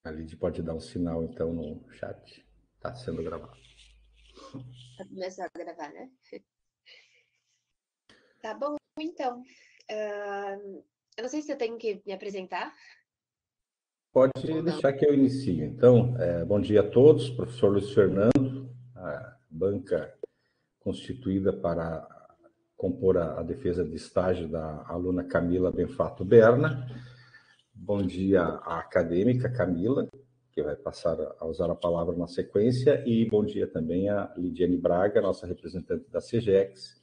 A Lid pode dar um sinal, então, no chat. Está sendo gravado. Pra começar a gravar, né? Tá bom, então. Eu não sei se eu tenho que me apresentar Pode ou não. deixar que eu inicie. Então, bom dia a todos. Professor Luiz Fernando, a banca constituída para compor a defesa de estágio da aluna Camila Benfato Berna. Bom dia à acadêmica Camila, que vai passar a usar a palavra na sequência, e bom dia também a Lidiane Braga, nossa representante da CGEX,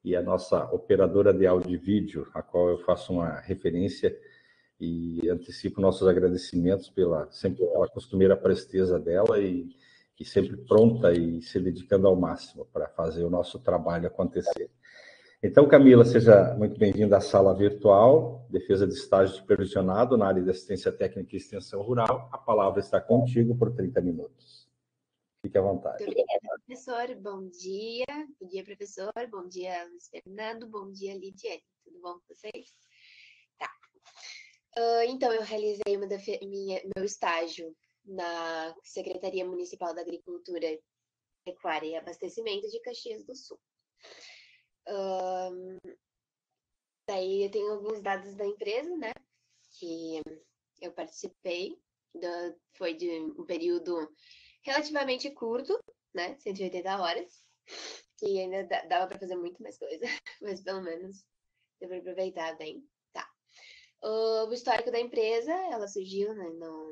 e a nossa operadora de áudio e vídeo, a qual eu faço uma referência e antecipo nossos agradecimentos sempre pela costumeira presteza dela e sempre pronta e se dedicando ao máximo para fazer o nosso trabalho acontecer. Então, Camila, seja muito bem-vinda à sala virtual, defesa de estágio supervisionado na área de assistência técnica e extensão rural. A palavra está contigo por 30 minutos. Fique à vontade. Muito obrigada, professor. Bom dia. Bom dia, professor. Bom dia, Luiz Fernando. Bom dia, Lidiane. Tudo bom com vocês? Tá. Então, eu realizei meu estágio na Secretaria Municipal da Agricultura, Pecuária e Abastecimento de Caxias do Sul. Daí eu tenho alguns dados da empresa, né? Que eu participei. Foi de um período relativamente curto, né? 180 horas. Que ainda dava para fazer muito mais coisa, mas pelo menos deu para aproveitar bem. Tá. O histórico da empresa, ela surgiu, né, no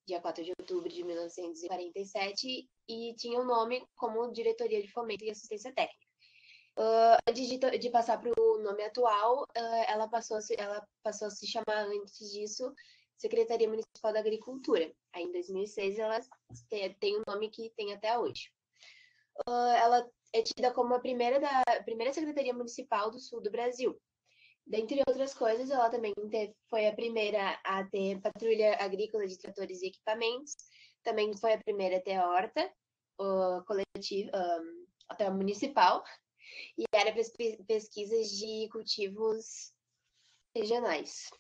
dia 4 de outubro de 1947 e tinha o um nome como Diretoria de Fomento e Assistência Técnica. Antes de passar para o nome atual, ela passou a se chamar, antes disso, Secretaria Municipal da Agricultura. Aí, em 2006, ela tem o nome que tem até hoje. Ela é tida como a primeira Secretaria Municipal do Sul do Brasil. Dentre outras coisas, ela também foi a primeira a ter patrulha agrícola de tratores e equipamentos. Também foi a primeira a ter a horta coletiva, até municipal, e era para pesquisas de cultivos regionais.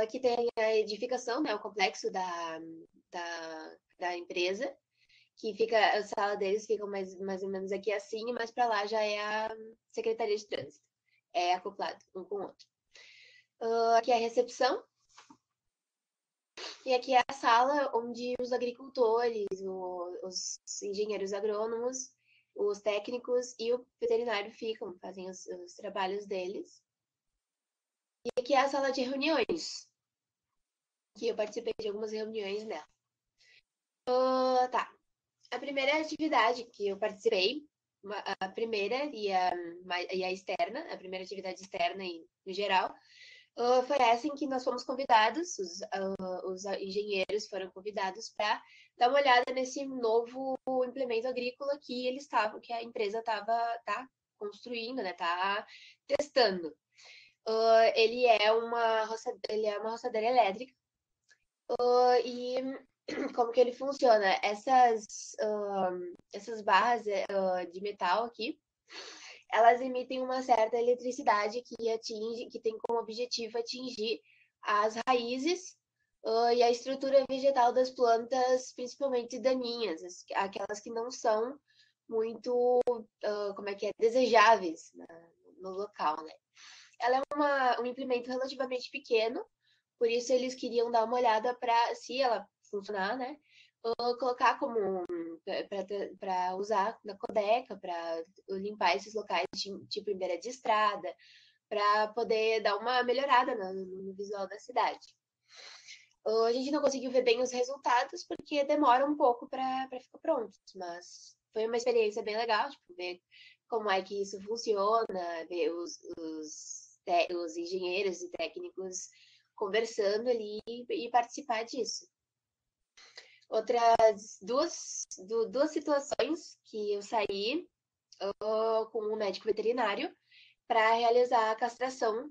Aqui tem a edificação, né, o complexo da empresa, que fica, a sala deles fica mais ou menos aqui assim, e mais para lá já é a Secretaria de Trânsito. É acoplado um com o outro. Aqui é a recepção. E aqui é a sala onde os agricultores, os engenheiros agrônomos, os técnicos e o veterinário ficam, fazem os trabalhos deles. E aqui é a sala de reuniões, que eu participei de algumas reuniões nela. Tá. A primeira atividade que eu participei, a primeira e a externa, a primeira atividade externa e no geral, foi essa em que nós fomos convidados, os engenheiros foram convidados para dar uma olhada nesse novo implemento agrícola que a empresa tá construindo, né? Tá testando. Ele é uma roçadeira elétrica. E como que ele funciona? Essas barras de metal aqui, elas emitem uma certa eletricidade que tem como objetivo atingir as raízes e a estrutura vegetal das plantas, principalmente daninhas, aquelas que não são muito, como é que é, desejáveis no local, né? Ela é um implemento relativamente pequeno, por isso eles queriam dar uma olhada para, se ela funcionar, né? Colocar como para usar na Codeca, para limpar esses locais tipo em beira de estrada, para poder dar uma melhorada no visual da cidade. A gente não conseguiu ver bem os resultados porque demora um pouco para ficar pronto, mas foi uma experiência bem legal, tipo, ver como é que isso funciona, ver os engenheiros e técnicos conversando ali e participar disso. Outras duas situações que eu saí com um médico veterinário para realizar a castração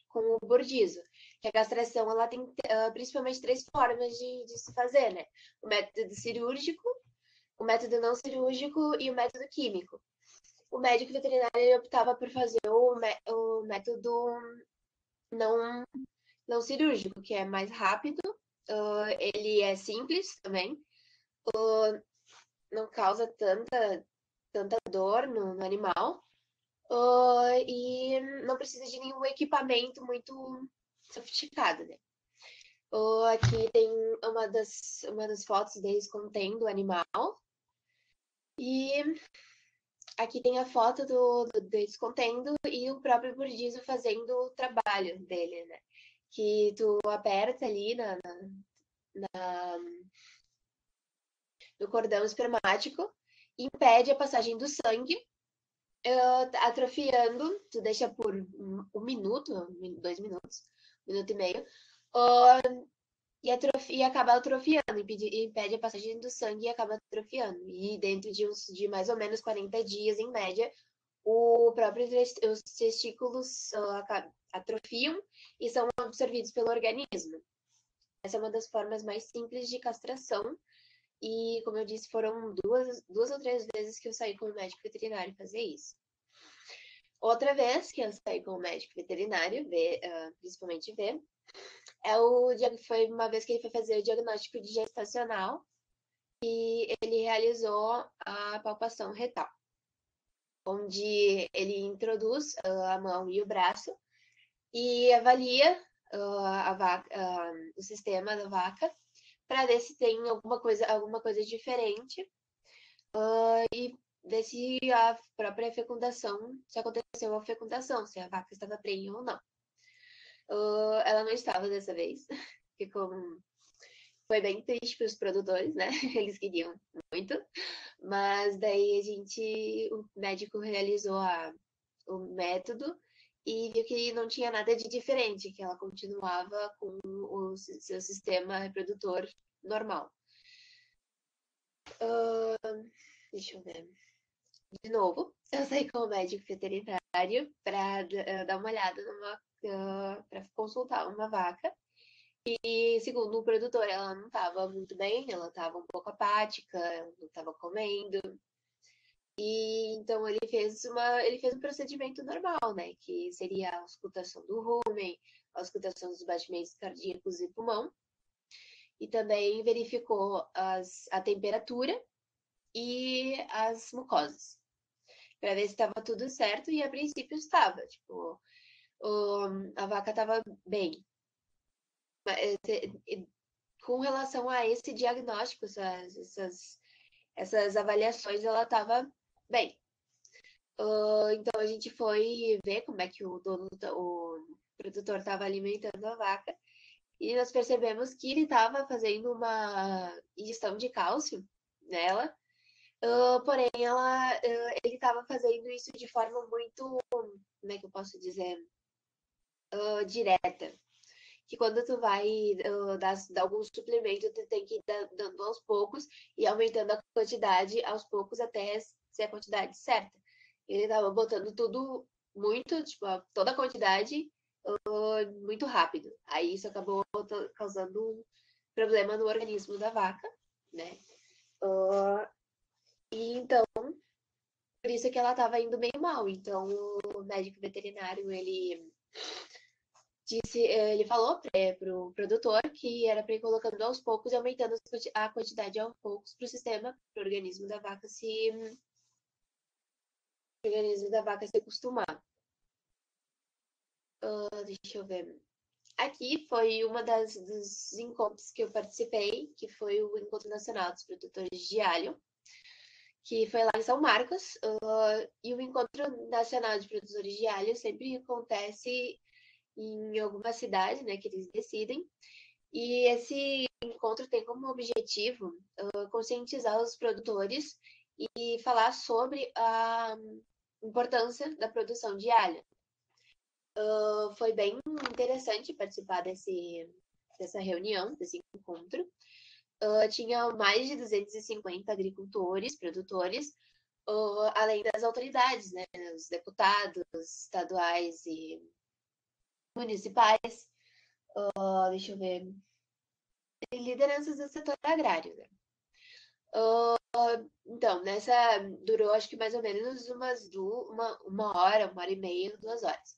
com o bordizo. Que a castração ela tem principalmente três formas de se fazer, né? O método cirúrgico, o método não cirúrgico e o método químico. O médico veterinário optava por fazer o método não não cirúrgico, que é mais rápido, ele é simples também, não causa tanta dor no animal, e não precisa de nenhum equipamento muito sofisticado, né? Aqui tem uma das fotos deles contendo o animal. E aqui tem a foto deles contendo e o próprio Burdizo fazendo o trabalho dele, né? Que tu aperta ali no cordão espermático, impede a passagem do sangue, atrofiando, tu deixa por um minuto, 2 minutos, 1 minuto e meio, e acaba atrofiando, impede a passagem do sangue e acaba atrofiando. E dentro de mais ou menos 40 dias, em média, os testículos atrofiam e são absorvidos pelo organismo. Essa é uma das formas mais simples de castração. E, como eu disse, foram duas ou três vezes que eu saí com o médico veterinário fazer isso. Outra vez que eu saí com o médico veterinário, principalmente ver, foi uma vez que ele foi fazer o diagnóstico de gestacional e ele realizou a palpação retal, onde ele introduz a mão e o braço e avalia o sistema da vaca para ver se tem alguma coisa diferente e ver se a própria fecundação, se aconteceu a fecundação, se a vaca estava prenha ou não. Ela não estava dessa vez. Foi bem triste para os produtores, né? Eles queriam muito. Mas daí o médico realizou o método e viu que não tinha nada de diferente, que ela continuava com o seu sistema reprodutor normal. Deixa eu ver. De novo, eu saí com o médico veterinário para dar uma olhada para consultar uma vaca. E segundo o produtor, ela não estava muito bem, ela estava um pouco apática, não estava comendo. E então ele fez um procedimento normal, né? Que seria a auscultação do rumen, a auscultação dos batimentos cardíacos e pulmão. E também verificou a temperatura e as mucosas, para ver se estava tudo certo, e a princípio estava. Tipo, a vaca estava bem. Com relação a esse diagnóstico, essas avaliações, ela estava bem. Então a gente foi ver como é que o produtor estava alimentando a vaca e nós percebemos que ele estava fazendo uma ingestão de cálcio nela, porém ele estava fazendo isso de forma muito, como é que eu posso dizer, direta. Que quando tu vai dar algum suplemento, tu tem que ir dando aos poucos e aumentando a quantidade aos poucos até ser a quantidade certa. Ele tava botando tudo muito, tipo, toda a quantidade muito rápido. Aí isso acabou causando um problema no organismo da vaca, né? E então, por isso que ela tava indo meio mal. Então, o médico veterinário, ele falou pro produtor que era para ir colocando aos poucos e aumentando a quantidade aos poucos para o sistema, para o organismo da vaca se acostumar. Deixa eu ver. Aqui foi uma dos encontros que eu participei, que foi o Encontro Nacional dos Produtores de Alho, que foi lá em São Marcos. E o Encontro Nacional de Produtores de Alho sempre acontece em alguma cidade, né, que eles decidem. E esse encontro tem como objetivo conscientizar os produtores e falar sobre a importância da produção de alho. Foi bem interessante participar dessa reunião, desse encontro. Tinha mais de 250 agricultores, produtores, além das autoridades, né, os deputados estaduais e municipais. Deixa eu ver. Lideranças do setor agrário, né? Então, durou acho que mais ou menos uma hora e meia, 2 horas.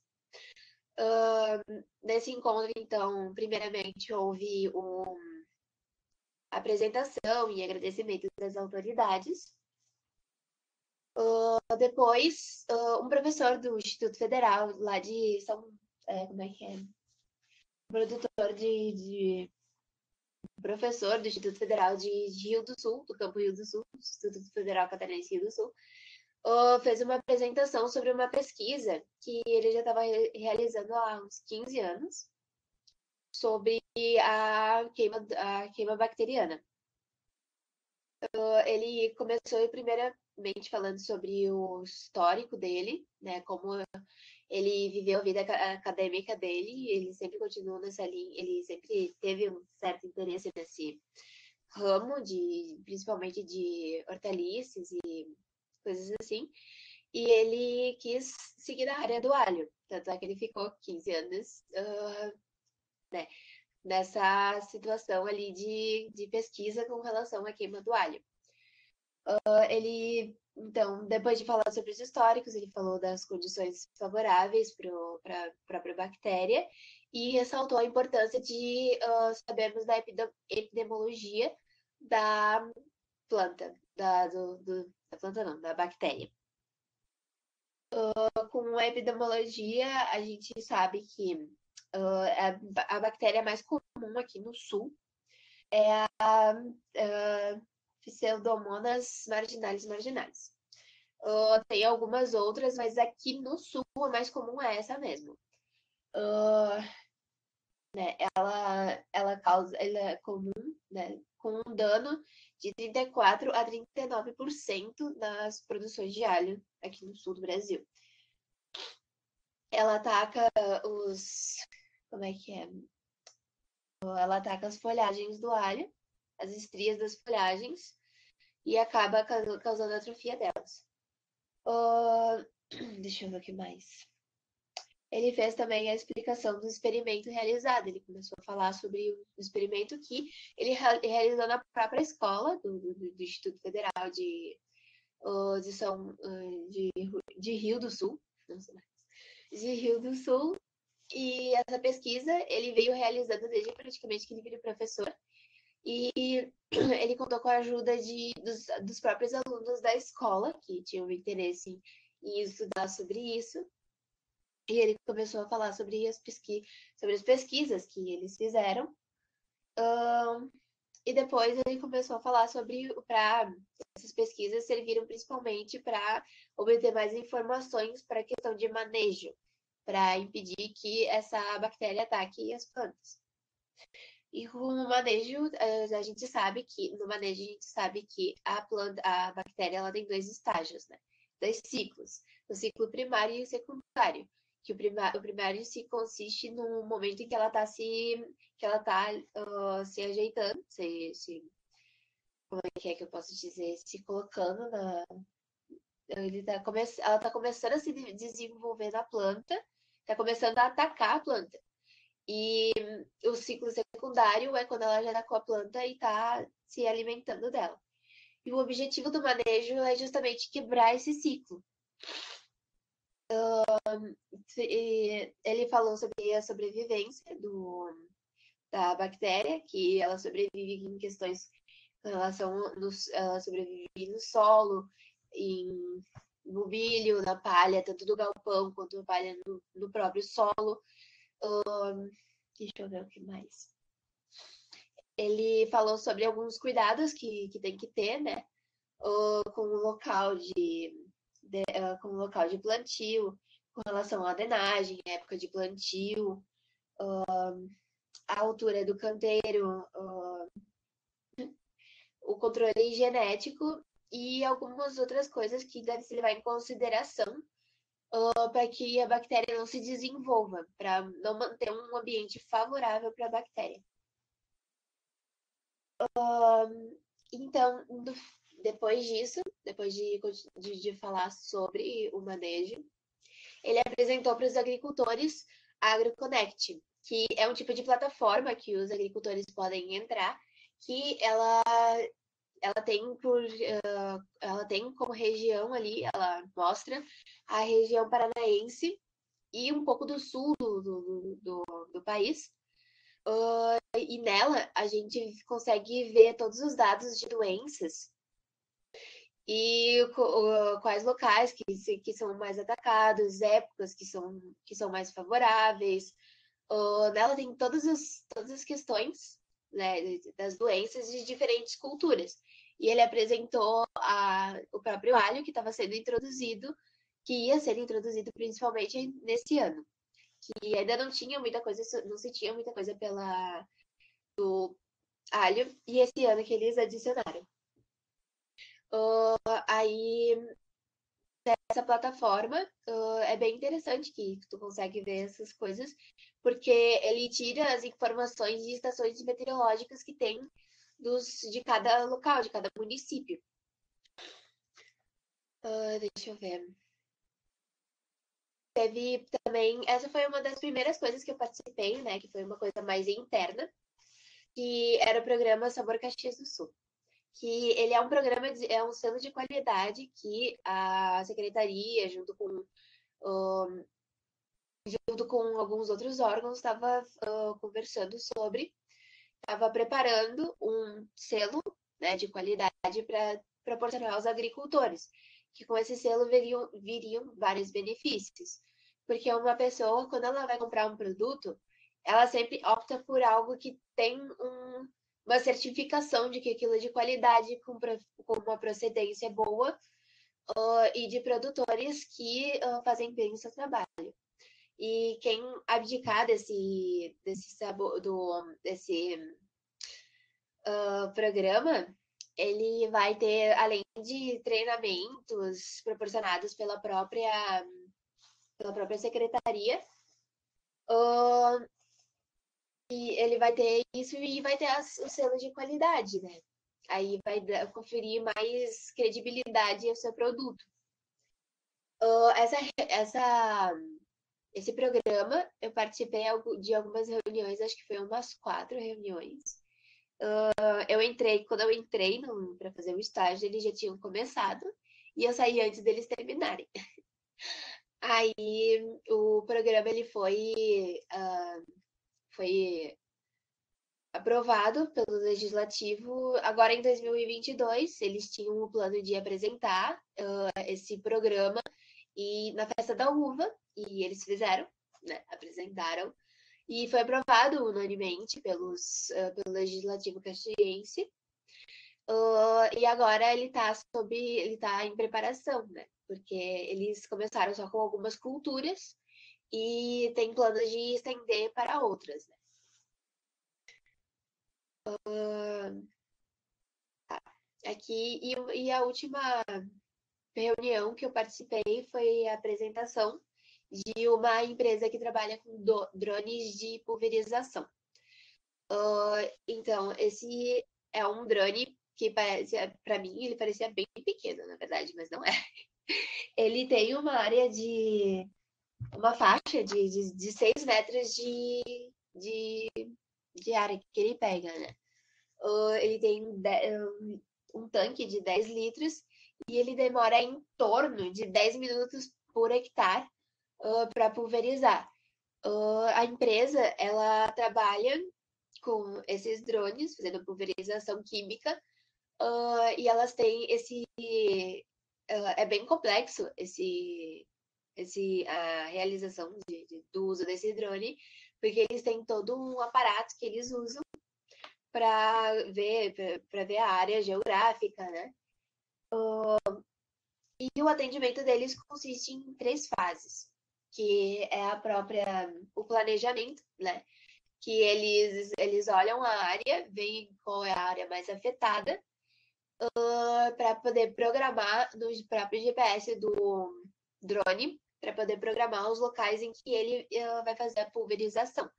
Nesse encontro, então, primeiramente houve uma apresentação e agradecimento das autoridades. Depois, um professor do Instituto Federal, lá de São... como é que é? Produtor professor do Instituto Federal de Rio do Sul, do Campo Rio do Sul, Instituto Federal Catarinense Rio do Sul, fez uma apresentação sobre uma pesquisa que ele já estava realizando há uns 15 anos sobre a queima bacteriana. Ele começou primeiramente falando sobre o histórico dele, né, como ele viveu a vida acadêmica dele, ele sempre continuou nessa linha, ele sempre teve um certo interesse nesse ramo, principalmente de hortaliças e coisas assim, e ele quis seguir na área do alho, tanto é que ele ficou 15 anos né, nessa situação ali de pesquisa com relação à queima do alho. Ele, então, depois de falar sobre os históricos, ele falou das condições favoráveis para a própria bactéria e ressaltou a importância de sabermos da epidemiologia da planta, da planta não, da bactéria. Com a epidemiologia, a gente sabe que a bactéria mais comum aqui no sul é a Pseudomonas marginalis. Tem algumas outras, mas aqui no sul a mais comum é essa mesmo. Né, ela é comum, né, com um dano de 34% a 39% nas produções de alho aqui no sul do Brasil. Ela ataca como é que é? Ela ataca as folhagens do alho, as estrias das folhagens, e acaba causando atrofia delas. Deixa eu ver o que mais. Ele fez também a explicação do experimento realizado. Ele começou a falar sobre o experimento que ele realizou na própria escola do Instituto Federal de Rio do Sul. De Rio do Sul. E essa pesquisa ele veio realizando desde praticamente que ele virou professor. E ele contou com a ajuda dos próprios alunos da escola, que tinham interesse em estudar sobre isso. E ele começou a falar sobre as pesquisas que eles fizeram. E depois ele começou a falar sobre essas pesquisas serviram principalmente para obter mais informações para a questão de manejo, para impedir que essa bactéria ataque as plantas. E com o manejo, a gente sabe que a bactéria ela tem 2 estágios, né? 2 ciclos, o ciclo primário e o secundário. Que o primário se consiste no momento em que ela está se ajeitando, como é que eu posso dizer, se colocando ela está começando a se desenvolver na planta, está começando a atacar a planta. E o ciclo secundário é quando ela já está com a planta e está se alimentando dela. E o objetivo do manejo é justamente quebrar esse ciclo. Ele falou sobre a sobrevivência da bactéria, que ela sobrevive em questões com relação ela sobrevive no solo, no milho, na palha, tanto do galpão quanto na palha no próprio solo. Deixa eu ver o que mais. Ele falou sobre alguns cuidados que tem que ter, né? Com o local com o local de plantio, com relação à drenagem, época de plantio, a altura do canteiro, o controle genético e algumas outras coisas que deve se levar em consideração para que a bactéria não se desenvolva, para não manter um ambiente favorável para a bactéria. Então, depois disso, depois de falar sobre o manejo, ele apresentou para os agricultores a AgroConnect, que é um tipo de plataforma que os agricultores podem entrar, que ela tem como região ali, ela mostra a região paranaense e um pouco do sul do país. E nela a gente consegue ver todos os dados de doenças e quais locais que são mais atacados, épocas que são mais favoráveis. Nela tem todas as questões, né, das doenças de diferentes culturas. E ele apresentou o próprio alho que estava sendo introduzido, que ia ser introduzido principalmente nesse ano. Que ainda não tinha muita coisa, não se tinha muita coisa do alho, e esse ano que eles adicionaram. Aí, essa plataforma é bem interessante que tu consegue ver essas coisas, porque ele tira as informações de estações meteorológicas que tem de cada local, de cada município. Deixa eu ver. Teve também, essa foi uma das primeiras coisas que eu participei, né, que foi uma coisa mais interna, que era o programa Sabor Caxias do Sul. Que ele é um programa, é um selo de qualidade que a secretaria, junto com alguns outros órgãos, estava conversando sobre, estava preparando um selo, né, de qualidade para proporcionar aos agricultores, que com esse selo viriam vários benefícios. Porque uma pessoa, quando ela vai comprar um produto, ela sempre opta por algo que tem uma certificação de que aquilo é de qualidade, com uma procedência boa, e de produtores que fazem bem o seu trabalho. E quem abdicar desse programa, ele vai ter, além de treinamentos proporcionados pela própria secretaria, e ele vai ter isso e vai ter o selo de qualidade, né? Aí vai conferir mais credibilidade ao seu produto. Esse programa, eu participei de algumas reuniões, acho que foi umas 4 reuniões. Quando eu entrei para fazer o estágio, eles já tinham começado e eu saí antes deles terminarem. Aí o programa ele foi aprovado pelo Legislativo. Agora em 2022, eles tinham o plano de apresentar esse programa e na festa da uva, e eles fizeram, né, apresentaram, e foi aprovado unanimemente pelo Legislativo Caxiense. E agora ele está em preparação, né? Porque eles começaram só com algumas culturas e tem planos de estender para outras, né? Aqui, e a última reunião que eu participei foi a apresentação de uma empresa que trabalha com drones de pulverização. Então, esse é um drone que para mim, ele parecia bem pequeno, na verdade, mas não é. Ele tem uma faixa de 6 metros de área que ele pega, né? Ele tem um tanque de 10 litros e ele demora em torno de 10 minutos por hectare para pulverizar. A empresa, ela trabalha com esses drones, fazendo pulverização química, e elas têm é bem complexo a realização do uso desse drone, porque eles têm todo um aparato que eles usam para ver a área geográfica, né? E o atendimento deles consiste em 3 fases, que é o planejamento, né? Que eles olham a área, veem qual é a área mais afetada, para poder programar no próprio GPS do drone, para poder programar os locais em que ele vai fazer a pulverização.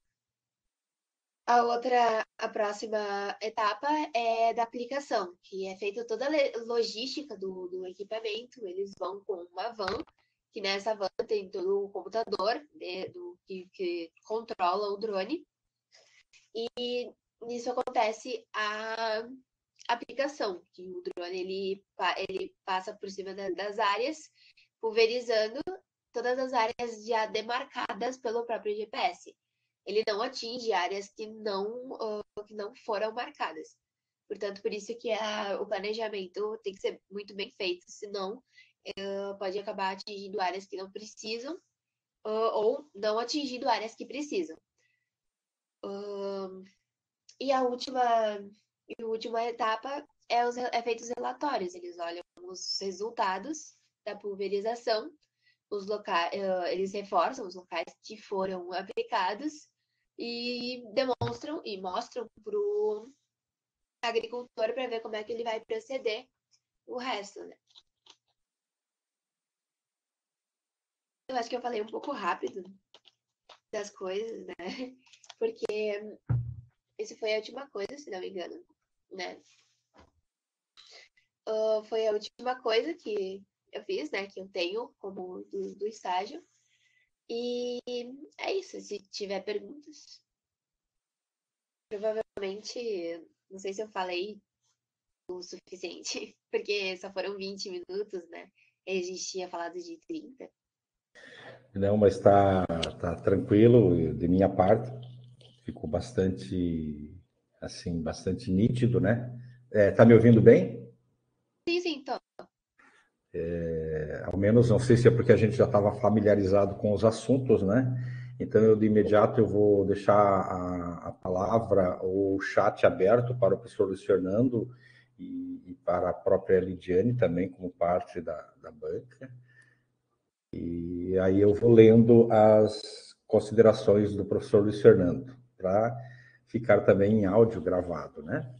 A próxima etapa é da aplicação, que é feita toda a logística do equipamento. Eles vão com uma van, que nessa van tem todo o computador, né, que controla o drone. E nisso acontece a aplicação, que o drone ele passa por cima das áreas, pulverizando todas as áreas já demarcadas pelo próprio GPS. Ele não atinge áreas que não foram marcadas. Portanto, por isso que o planejamento tem que ser muito bem feito, senão pode acabar atingindo áreas que não precisam ou não atingindo áreas que precisam. E a última etapa é feito os relatórios. Eles olham os resultados da pulverização, eles reforçam os locais que foram aplicados e demonstram e mostram para o agricultor para ver como é que ele vai proceder o resto, né? Eu acho que eu falei um pouco rápido das coisas, né? Porque isso foi a última coisa, se não me engano, né? Foi a última coisa que eu fiz, né? Que eu tenho como do estágio. E é isso. Se tiver perguntas, provavelmente, não sei se eu falei o suficiente, porque só foram 20 minutos, né? E a gente tinha falado de 30. Não, mas tá tranquilo de minha parte. Ficou bastante, assim, bastante nítido, né? Tá me ouvindo bem? Sim, tô. Ao menos, não sei se é porque a gente já estava familiarizado com os assuntos, né? Então, eu de imediato eu vou deixar a palavra ou o chat aberto para o professor Luiz Fernando e para a própria Lidiane também, como parte da banca. E aí eu vou lendo as considerações do professor Luiz Fernando, para ficar também em áudio gravado, né?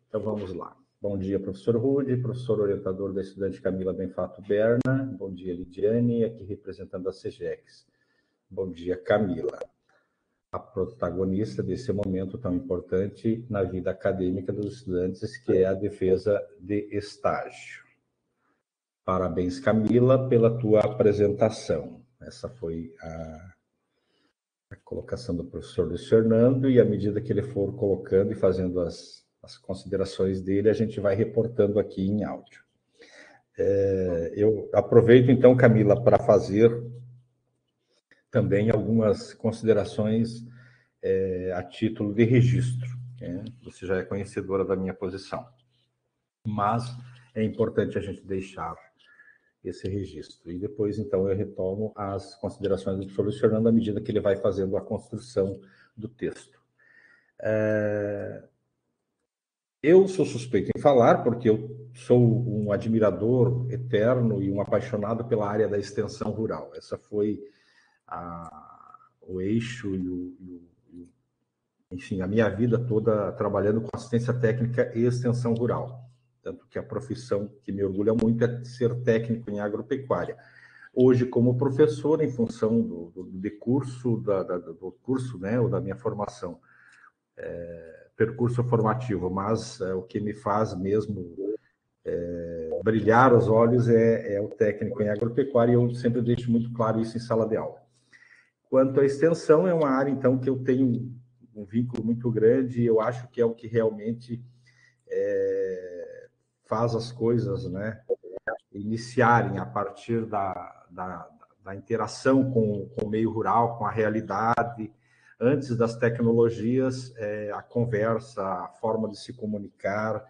Então, vamos lá. Bom dia, professor Rude, professor orientador da estudante Camila Benfato Berna. Bom dia, Lidiane, aqui representando a CEGEX. Bom dia, Camila, a protagonista desse momento tão importante na vida acadêmica dos estudantes, que é a defesa de estágio. Parabéns, Camila, pela tua apresentação. Essa foi a colocação do professor Luiz Fernando, e à medida que ele for colocando e fazendo as considerações dele, a gente vai reportando aqui em áudio. Eu aproveito, então, Camila, para fazer também algumas considerações a título de registro. Você já é conhecedora da minha posição, mas é importante a gente deixar esse registro. E depois, então, eu retomo as considerações do professor Luiz Fernando à medida que ele vai fazendo a construção do texto. Eu sou suspeito em falar, porque eu sou um admirador eterno e um apaixonado pela área da extensão rural. Essa foi o eixo enfim, a minha vida toda trabalhando com assistência técnica e extensão rural. Tanto que a profissão que me orgulha muito é ser técnico em agropecuária. Hoje, como professor, em função do curso, do curso, né, ou da minha formação, percurso formativo, mas o que me faz mesmo brilhar os olhos é o técnico em agropecuária, e eu sempre deixo muito claro isso em sala de aula. Quanto à extensão, é uma área, então, que eu tenho um vínculo muito grande, e eu acho que é o que realmente faz as coisas, né, iniciarem a partir da interação com o meio rural, com a realidade. Antes das tecnologias, a conversa, a forma de se comunicar,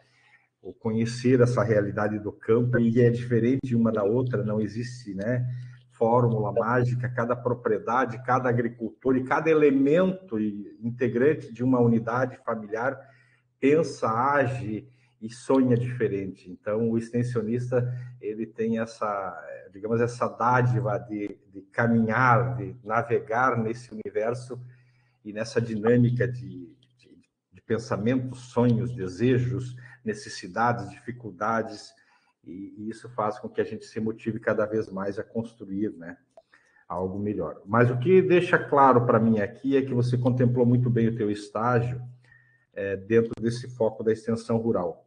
o conhecer essa realidade do campo, e é diferente uma da outra, não existe, né, fórmula mágica. Cada propriedade, cada agricultor e cada elemento integrante de uma unidade familiar pensa, age e sonha diferente. Então, o extensionista, ele tem essa, digamos, essa dádiva de caminhar, de navegar nesse universo e nessa dinâmica de pensamentos, sonhos, desejos, necessidades, dificuldades, e isso faz com que a gente se motive cada vez mais a construir, né, algo melhor. Mas o que deixa claro para mim aqui é que você contemplou muito bem o teu estágio dentro desse foco da extensão rural.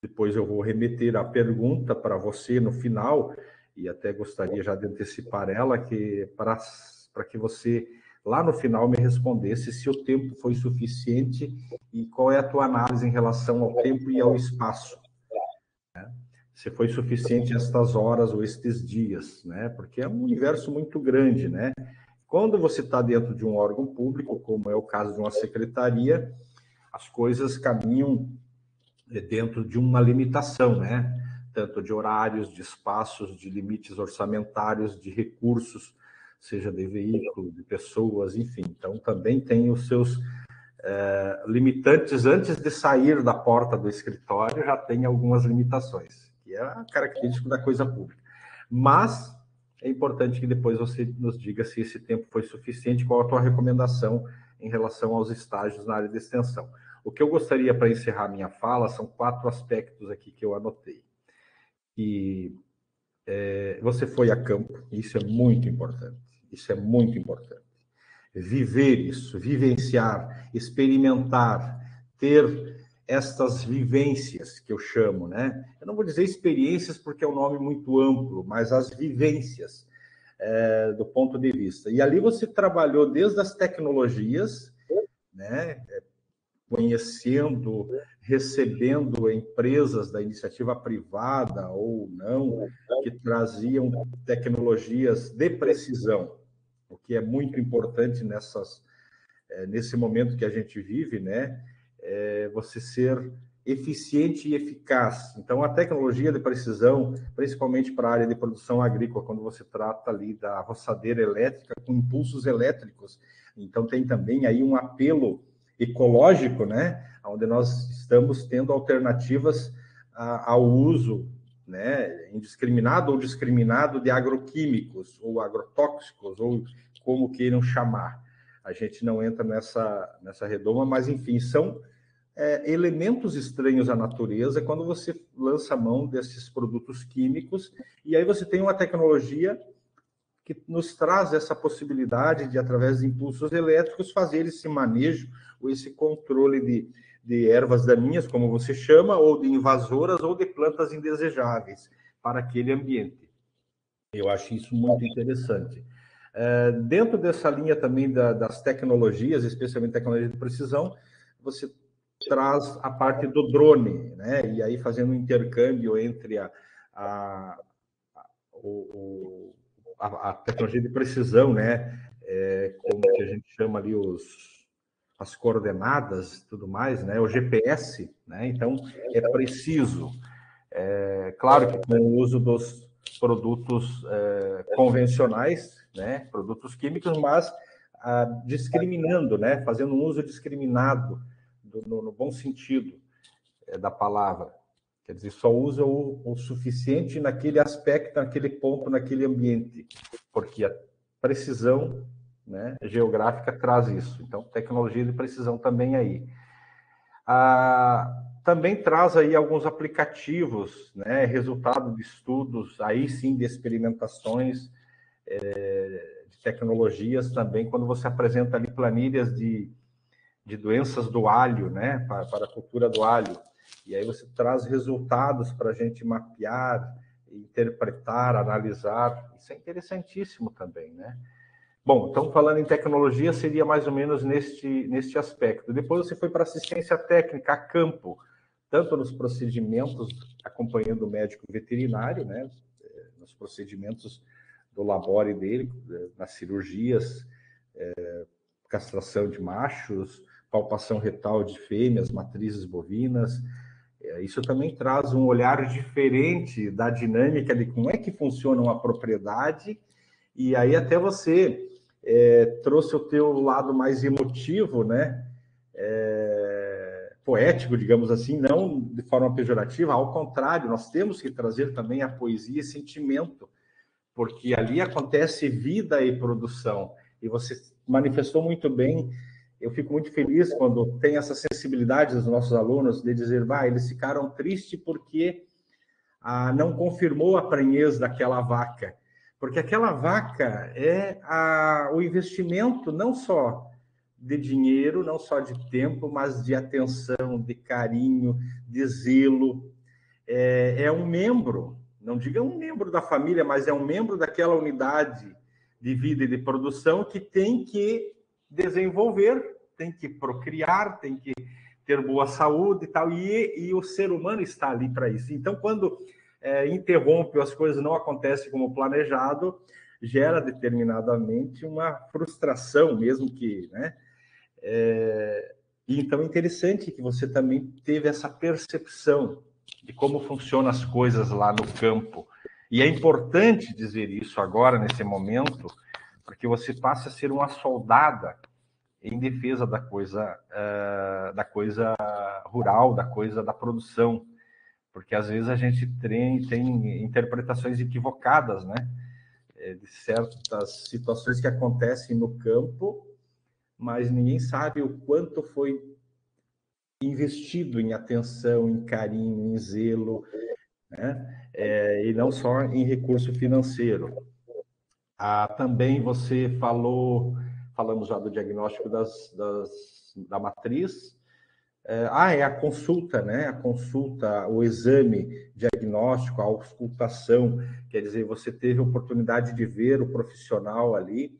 Depois eu vou remeter a pergunta para você no final, e até gostaria já de antecipar ela, que para que você lá no final me respondesse se o tempo foi suficiente e qual é a tua análise em relação ao tempo e ao espaço, né? se foi suficiente estas horas ou estes dias, né? Porque é um universo muito grande, né? Quando você está dentro de um órgão público, como é o caso de uma secretaria, as coisas caminham dentro de uma limitação, né? Tanto de horários, de espaços, de limites orçamentários, de recursos, seja de veículo, de pessoas, enfim. Então, também tem os seus limitantes. Antes de sair da porta do escritório, já tem algumas limitações, que é a característica da coisa pública. Mas é importante que depois você nos diga se esse tempo foi suficiente, qual a tua recomendação em relação aos estágios na área de extensão. O que eu gostaria para encerrar minha fala são 4 aspectos aqui que eu anotei. E você foi a campo, isso é muito importante. Isso é muito importante. Viver isso, vivenciar, experimentar, ter estas vivências que eu chamo, né? Eu não vou dizer experiências porque é um nome muito amplo, mas as vivências do ponto de vista. E ali você trabalhou desde as tecnologias, né? Conhecendo, recebendo empresas da iniciativa privada ou não, que traziam tecnologias de precisão, o que é muito importante nesse momento que a gente vive, né? Você ser eficiente e eficaz. Então, a tecnologia de precisão, principalmente para a área de produção agrícola, quando você trata ali da roçadeira elétrica com impulsos elétricos. Então, tem também aí um apelo ecológico, né? Onde nós estamos tendo alternativas ao uso, né, indiscriminado ou discriminado de agroquímicos ou agrotóxicos, ou como queiram chamar. A gente não entra nessa redoma, mas, enfim, são elementos estranhos à natureza quando você lança a mão desses produtos químicos, e aí você tem uma tecnologia que nos traz essa possibilidade de, através de impulsos elétricos, fazer esse manejo ou esse controle de ervas daninhas, como você chama, ou de invasoras, ou de plantas indesejáveis para aquele ambiente. Eu acho isso muito interessante. Dentro dessa linha também das tecnologias, especialmente tecnologia de precisão, você traz a parte do drone, né? E aí fazendo um intercâmbio entre a tecnologia de precisão, né? Como que a gente chama ali as coordenadas e tudo mais, né? O GPS, né? Então, é preciso. Claro que com o uso dos produtos convencionais, né? Produtos químicos, mas discriminando, né? Fazendo um uso discriminado, no bom sentido da palavra. Quer dizer, só usa o suficiente naquele aspecto, naquele ponto, naquele ambiente, porque a precisão, né, geográfica traz isso. Então, tecnologia de precisão também aí. Também traz aí alguns aplicativos, né, resultado de estudos, aí sim de experimentações de tecnologias também, quando você apresenta ali planilhas de doenças do alho, né, para a cultura do alho. E aí você traz resultados para a gente mapear, interpretar, analisar. Isso é interessantíssimo também, né? Bom, então falando em tecnologia, seria mais ou menos neste aspecto. Depois você foi para assistência técnica a campo, tanto nos procedimentos, acompanhando o médico veterinário, né? Nos procedimentos do labore dele, nas cirurgias, castração de machos, palpação retal de fêmeas, matrizes bovinas. Isso também traz um olhar diferente da dinâmica de como é que funciona uma propriedade, e aí até você trouxe o teu lado mais emotivo, né? Poético, digamos assim, não de forma pejorativa, ao contrário, nós temos que trazer também a poesia e sentimento, porque ali acontece vida e produção, e você manifestou muito bem. Eu fico muito feliz quando tem essa sensibilidade dos nossos alunos de dizer, eles ficaram tristes porque não confirmou a prenhez daquela vaca, porque aquela vaca é o investimento não só de dinheiro, não só de tempo, mas de atenção, de carinho, de zelo. É um membro, não diga um membro da família, mas é um membro daquela unidade de vida e de produção que tem que desenvolver, tem que procriar, tem que ter boa saúde e tal, e o ser humano está ali para isso. Então, quando interrompe, as coisas não acontecem como planejado, gera determinadamente uma frustração, mesmo que, né? Então, é interessante que você também teve essa percepção de como funcionam as coisas lá no campo. E é importante dizer isso agora, nesse momento, porque você passa a ser uma soldada em defesa da coisa rural, da coisa da produção, porque às vezes a gente tem interpretações equivocadas, né, de certas situações que acontecem no campo, mas ninguém sabe o quanto foi investido em atenção, em carinho, em zelo, né, e não só em recurso financeiro. Também você falamos já do diagnóstico da matriz. É a consulta, né? A consulta, o exame diagnóstico, a auscultação, quer dizer, você teve a oportunidade de ver o profissional ali,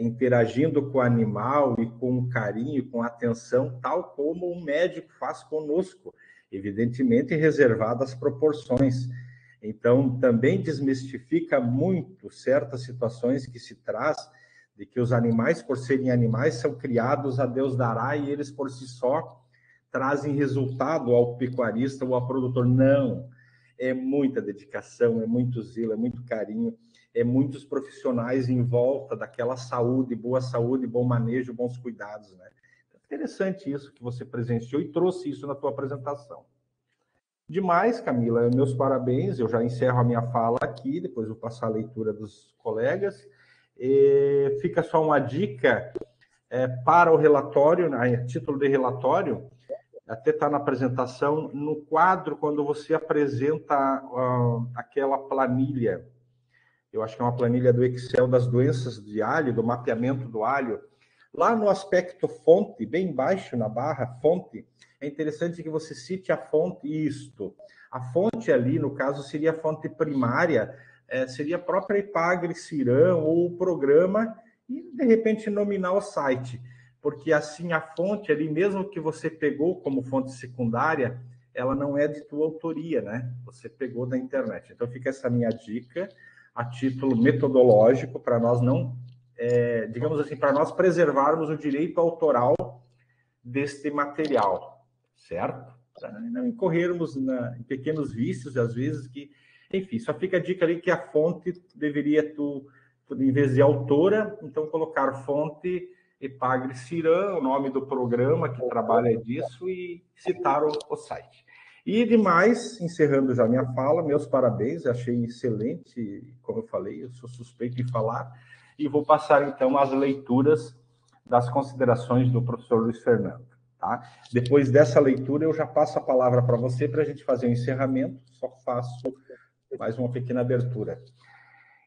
interagindo com o animal e com carinho, com atenção, tal como um médico faz conosco, evidentemente reservadas as proporções. Então, também desmistifica muito certas situações que se traz de que os animais, por serem animais, são criados a Deus dará e eles por si só trazem resultado ao pecuarista ou ao produtor. Não, é muita dedicação, é muito zelo, é muito carinho, é muitos profissionais em volta daquela saúde, bom manejo, bons cuidados, né? Interessante isso que você presenciou e trouxe isso na tua apresentação. Demais, Camila, meus parabéns. Eu já encerro a minha fala aqui, depois vou passar a leitura dos colegas. Fica só uma dica para o relatório, a título de relatório, até está na apresentação, no quadro, quando você apresenta aquela planilha, eu acho que é uma planilha do Excel das doenças de alho, do mapeamento do alho, lá no aspecto fonte, bem embaixo na barra fonte, é interessante que você cite a fonte isto. A fonte ali, no caso, seria a fonte primária, seria a própria Epagre, Cirão ou o programa, e de repente nominar o site. Porque assim a fonte ali, mesmo que você pegou como fonte secundária, ela não é de tua autoria, né? Você pegou da internet. Então fica essa minha dica a título metodológico para nós não, digamos assim, para nós preservarmos o direito autoral deste material, certo? Para não incorrermos em pequenos vícios, às vezes, que, enfim, só fica a dica ali que a fonte deveria, em vez de autora, então colocar fonte Epagre Cirã, o nome do programa que trabalha disso, e citar o site. E demais, encerrando já minha fala, meus parabéns, achei excelente, como eu falei, eu sou suspeito em falar, e vou passar então às leituras das considerações do professor Luiz Fernando. Tá? Depois dessa leitura, eu já passo a palavra para você para a gente fazer o encerramento, só faço mais uma pequena abertura.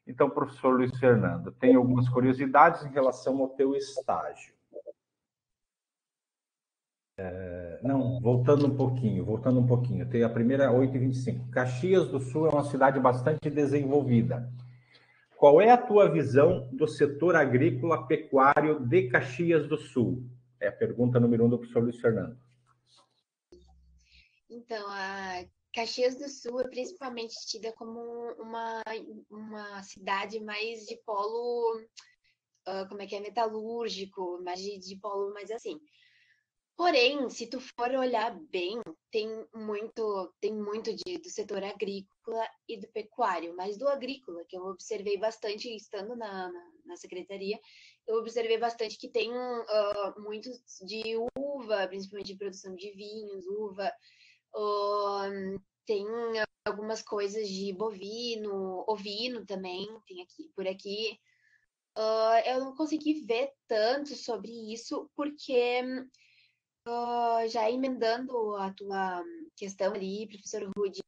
Então, professor Luiz Fernando, tem algumas curiosidades em relação ao teu estágio. Não, voltando um pouquinho. Tem a primeira, 8h25. Caxias do Sul é uma cidade bastante desenvolvida. Qual é a tua visão do setor agrícola pecuário de Caxias do Sul? É a pergunta número 1 do professor Luiz Fernando. Então, a Caxias do Sul é principalmente tida como uma cidade mais de polo, como é que é, metalúrgico, mais de polo mais assim. Porém, se tu for olhar bem, tem muito do setor agrícola e do pecuário, mas do agrícola, que eu observei bastante estando na secretaria, eu observei bastante que tem muito de uva, principalmente de produção de vinhos, uva, tem algumas coisas de bovino, ovino também, tem aqui por aqui. Eu não consegui ver tanto sobre isso, porque já emendando a tua questão ali, professor Rude,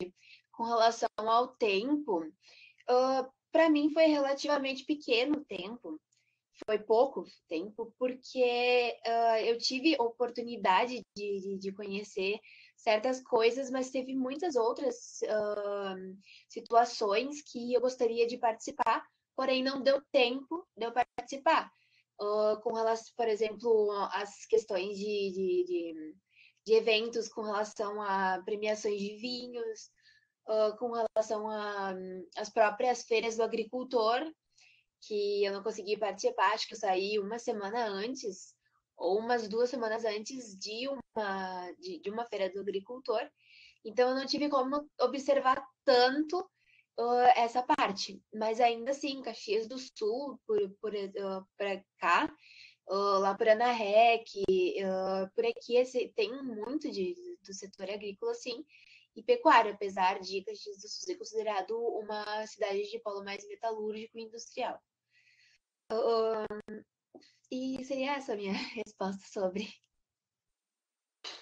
com relação ao tempo, para mim foi relativamente pequeno o tempo, foi pouco tempo, porque eu tive oportunidade de conhecer certas coisas, mas teve muitas outras situações que eu gostaria de participar, porém não deu tempo de eu participar. Com relação, por exemplo, às questões de eventos com relação a premiações de vinhos, com relação às próprias feiras do agricultor, que eu não consegui participar, acho que eu saí uma semana antes, ou umas 2 semanas antes de uma feira do agricultor. Então, eu não tive como observar tanto essa parte. Mas ainda assim, Caxias do Sul, por cá, lá por Anahec, por aqui tem muito do setor agrícola, sim, e pecuário, apesar de Caxias do Sul ser considerado uma cidade de polo mais metalúrgico e industrial. E seria essa a minha resposta sobre.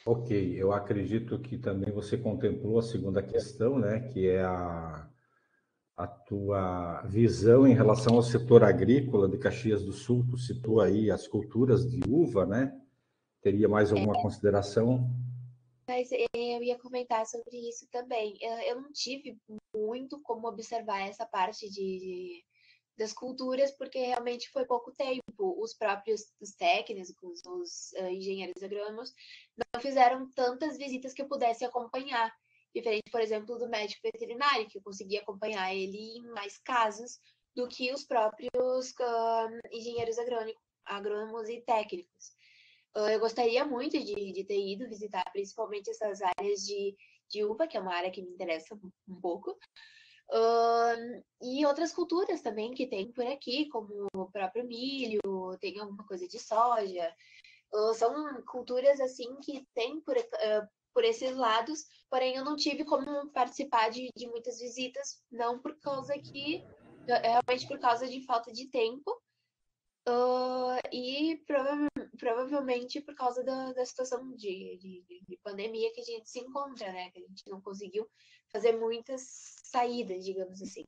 Ok, eu acredito que também você contemplou a segunda questão, né, que é a tua visão em relação ao setor agrícola de Caxias do Sul. Tu citou aí as culturas de uva, né? Teria mais alguma consideração? Mas eu ia comentar sobre isso também. Eu não tive muito como observar essa parte das culturas, porque realmente foi pouco tempo. Os próprios os técnicos, os engenheiros agrônomos, não fizeram tantas visitas que eu pudesse acompanhar. Diferente, por exemplo, do médico veterinário, que eu consegui acompanhar ele em mais casos do que os próprios engenheiros agrônomos e técnicos. Eu gostaria muito de ter ido visitar, principalmente essas áreas de uva, que é uma área que me interessa um pouco. E outras culturas também que tem por aqui, como o próprio milho, tem alguma coisa de soja. São culturas assim que tem por esses lados, porém eu não tive como participar de muitas visitas, não por causa que realmente por causa de falta de tempo. E provavelmente por causa da situação de pandemia que a gente se encontra, né? Que a gente não conseguiu fazer muitas saídas, digamos assim.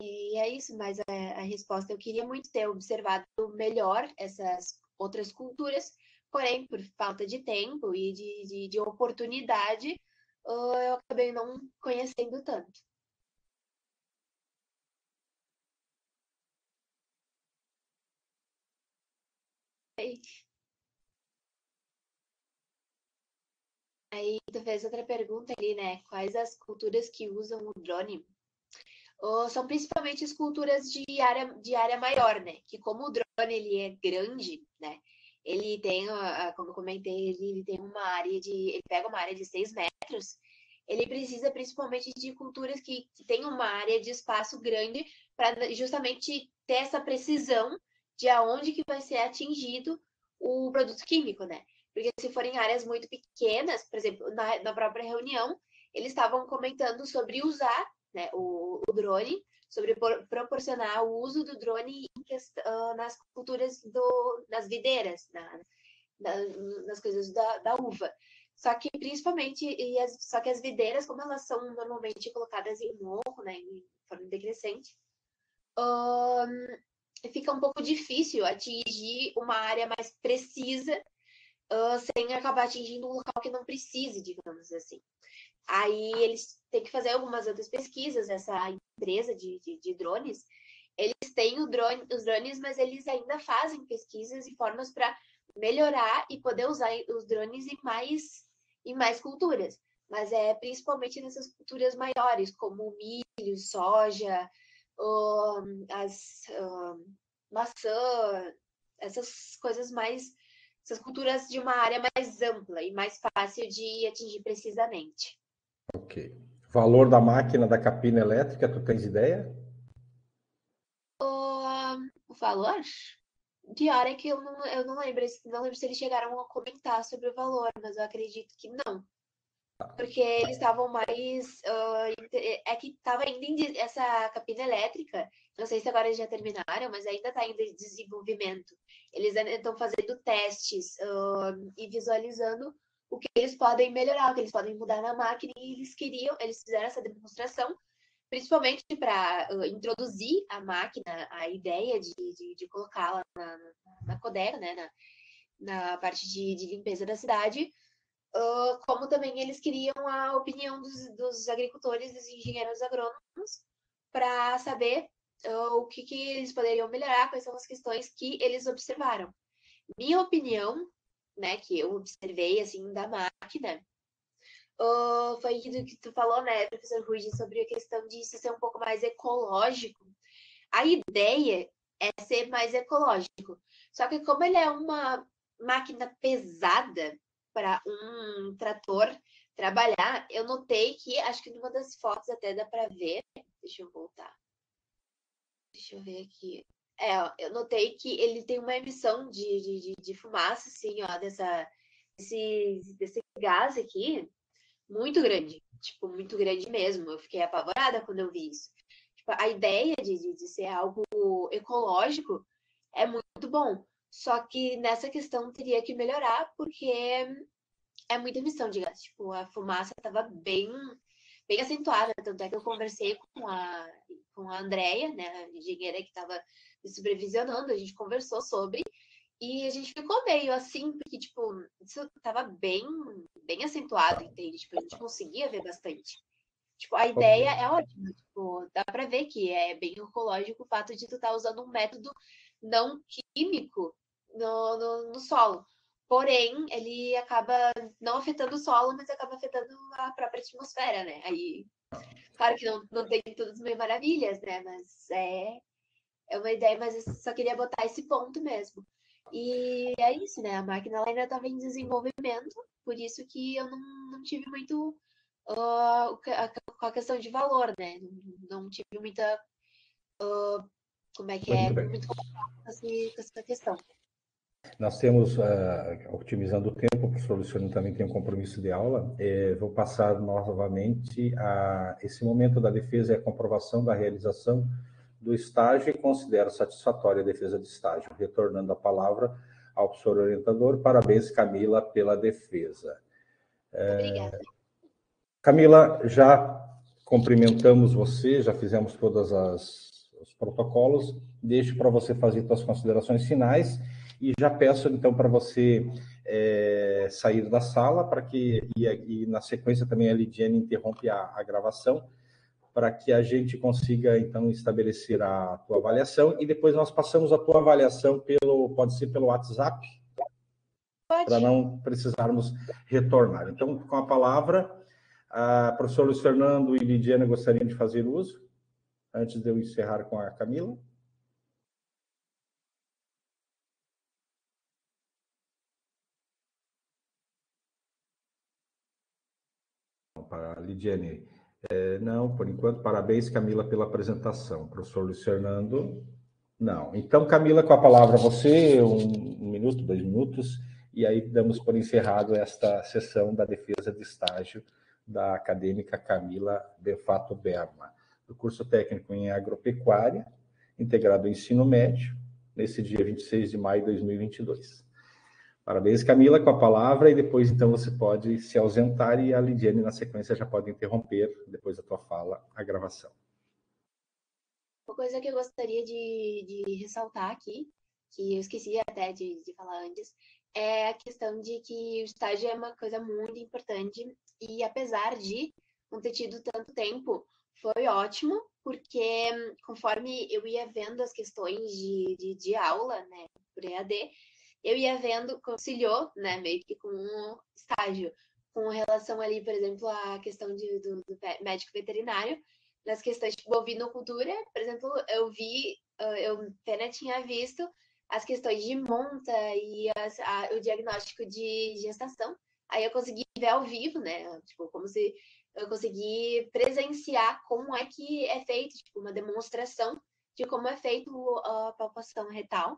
E é isso, mas a resposta eu queria muito ter observado melhor essas outras culturas, porém, por falta de tempo e de oportunidade, eu acabei não conhecendo tanto. Aí tu fez outra pergunta ali, né? Quais as culturas que usam o drone? São principalmente as culturas de área maior, né? Que como o drone ele é grande, né? Ele tem, como eu comentei, ele tem uma área ele pega uma área de 6 metros. Ele precisa principalmente de culturas que tem uma área de espaço grande para justamente ter essa precisão de aonde que vai ser atingido o produto químico, né? Porque se forem áreas muito pequenas, por exemplo, na própria reunião, eles estavam comentando sobre usar, né, o drone, sobre proporcionar o uso do drone nas culturas nas videiras, nas coisas da uva. Só que principalmente, só que as videiras, como elas são normalmente colocadas em morro, né, em forma decrescente, fica um pouco difícil atingir uma área mais precisa sem acabar atingindo um local que não precise, digamos assim. Aí eles têm que fazer algumas outras pesquisas, essa empresa de drones. Eles têm os drones, mas eles ainda fazem pesquisas e formas para melhorar e poder usar os drones em mais culturas. Mas é principalmente nessas culturas maiores, como milho, soja, as maçã, essas coisas mais, essas culturas de uma área mais ampla e mais fácil de atingir precisamente. Ok. Valor da máquina da capina elétrica, tu tens ideia? O valor? Pior é que eu não lembro, não lembro se eles chegaram a comentar sobre o valor, mas eu acredito que não. Porque eles estavam mais. É que estava ainda essa capina elétrica. Não sei se agora eles já terminaram, mas ainda está em desenvolvimento. Eles ainda estão fazendo testes e visualizando o que eles podem melhorar, o que eles podem mudar na máquina. E eles fizeram essa demonstração, principalmente para introduzir a máquina, a ideia de colocá-la na Codeca, né, na parte de limpeza da cidade, como também eles queriam a opinião dos agricultores, dos engenheiros agrônomos, para saber o que eles poderiam melhorar, quais são as questões que eles observaram. Minha opinião né, que eu observei, assim, da máquina, foi aquilo que tu falou, né, professor Rui, sobre a questão de isso ser um pouco mais ecológico. A ideia é ser mais ecológico. Só que como ele é uma máquina pesada para um trator trabalhar, eu notei que, acho que numa das fotos até dá para ver. Deixa eu voltar. Deixa eu ver aqui. Ó, eu notei que ele tem uma emissão de fumaça, assim, ó, desse gás aqui, muito grande. Tipo, muito grande mesmo. Eu fiquei apavorada quando eu vi isso. Tipo, a ideia de ser algo ecológico é muito bom. Só que nessa questão teria que melhorar, porque é muita emissão de gás. Tipo, a fumaça estava bem acentuada. Tanto é que eu conversei com a Andrea, né, a engenheira que estava me supervisionando, a gente conversou sobre, e a gente ficou meio assim, porque, tipo, isso estava bem acentuado, entende? Tipo, a gente conseguia ver bastante. Tipo, a Ok. ideia é ótima, tipo, dá pra ver que é bem ecológico o fato de tu estar usando um método não químico no solo. Porém, ele acaba não afetando o solo, mas acaba afetando a própria atmosfera, né? Aí, claro que não tem todas as mil maravilhas, né? Mas é uma ideia, mas eu só queria botar esse ponto mesmo. E é isso, né? A máquina ela ainda estava em desenvolvimento, por isso que eu não tive muito com a questão de valor, né? Não tive muita, como é que Muito é, bem. muito contato com essa questão. Nós temos, otimizando o tempo, o professor Luciano também tem um compromisso de aula, vou passar novamente a esse momento da defesa e a comprovação da realização do estágio e considero satisfatória a defesa de estágio. Retornando a palavra ao professor orientador, parabéns, Camila, pela defesa. Obrigada. Camila, já cumprimentamos você, já fizemos todos os protocolos, deixo para você fazer suas considerações finais e já peço então para você sair da sala para que e na sequência também a Lidiane interrompe a gravação para que a gente consiga então estabelecer a tua avaliação e depois nós passamos a tua avaliação pode ser pelo WhatsApp para Pode. não precisarmos retornar. Então, com a palavra, a professor Luiz Fernando e Lidiana gostariam de fazer uso, antes de eu encerrar com a Camila. Para a Lidiane, não, por enquanto, parabéns, Camila, pela apresentação. Professor Luiz Fernando, não. Então, Camila, com a palavra a você, um minuto, 2 minutos, e aí damos por encerrado esta sessão da defesa de estágio da acadêmica Camila Befato Berma, do curso técnico em agropecuária, integrado ao ensino médio, nesse dia 26 de maio de 2022. Parabéns, Camila, com a palavra, e depois, então, você pode se ausentar e a Lidiane, na sequência, já pode interromper, depois da tua fala, a gravação. Uma coisa que eu gostaria de ressaltar aqui, que eu esqueci até de falar antes, é a questão de que o estágio é uma coisa muito importante e apesar de não ter tido tanto tempo, foi ótimo, porque conforme eu ia vendo as questões de aula, né, por EAD, eu ia vendo, conciliou, né, meio que com um estágio, com relação ali, por exemplo, à questão do médico veterinário, nas questões de bovinocultura, por exemplo, eu apenas tinha visto as questões de monta e o diagnóstico de gestação. Aí eu consegui ver ao vivo, né? Tipo, como se eu consegui presenciar como é que é feito, tipo, uma demonstração de como é feito a palpação retal.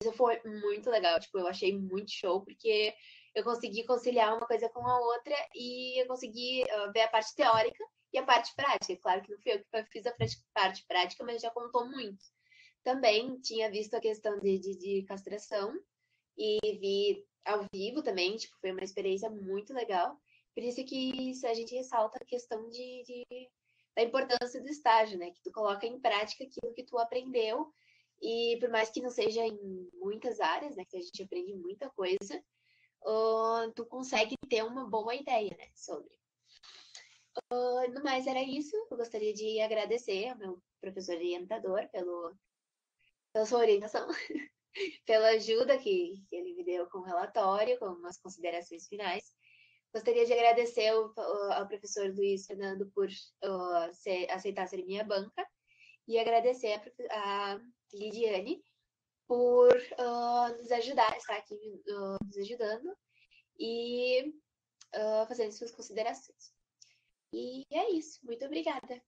Isso foi muito legal, tipo, eu achei muito show, porque eu consegui conciliar uma coisa com a outra e eu consegui ver a parte teórica e a parte prática. Claro que não fui eu que fiz a parte prática, mas já contou muito. Também tinha visto a questão de castração e vi ao vivo também, tipo, foi uma experiência muito legal. Por isso que a gente ressalta a questão da importância do estágio, né? Que tu coloca em prática aquilo que tu aprendeu e por mais que não seja em muitas áreas, né? Que a gente aprende muita coisa, tu consegue ter uma boa ideia, né? Sobre. No mais, era isso. Eu gostaria de agradecer ao meu professor orientador pela sua orientação. pela ajuda que ele me deu com o relatório, com umas considerações finais. Gostaria de agradecer ao professor Luiz Fernando por aceitar ser minha banca e agradecer a Lidiane por nos ajudar, estar aqui nos ajudando e fazendo suas considerações. E é isso. Muito obrigada.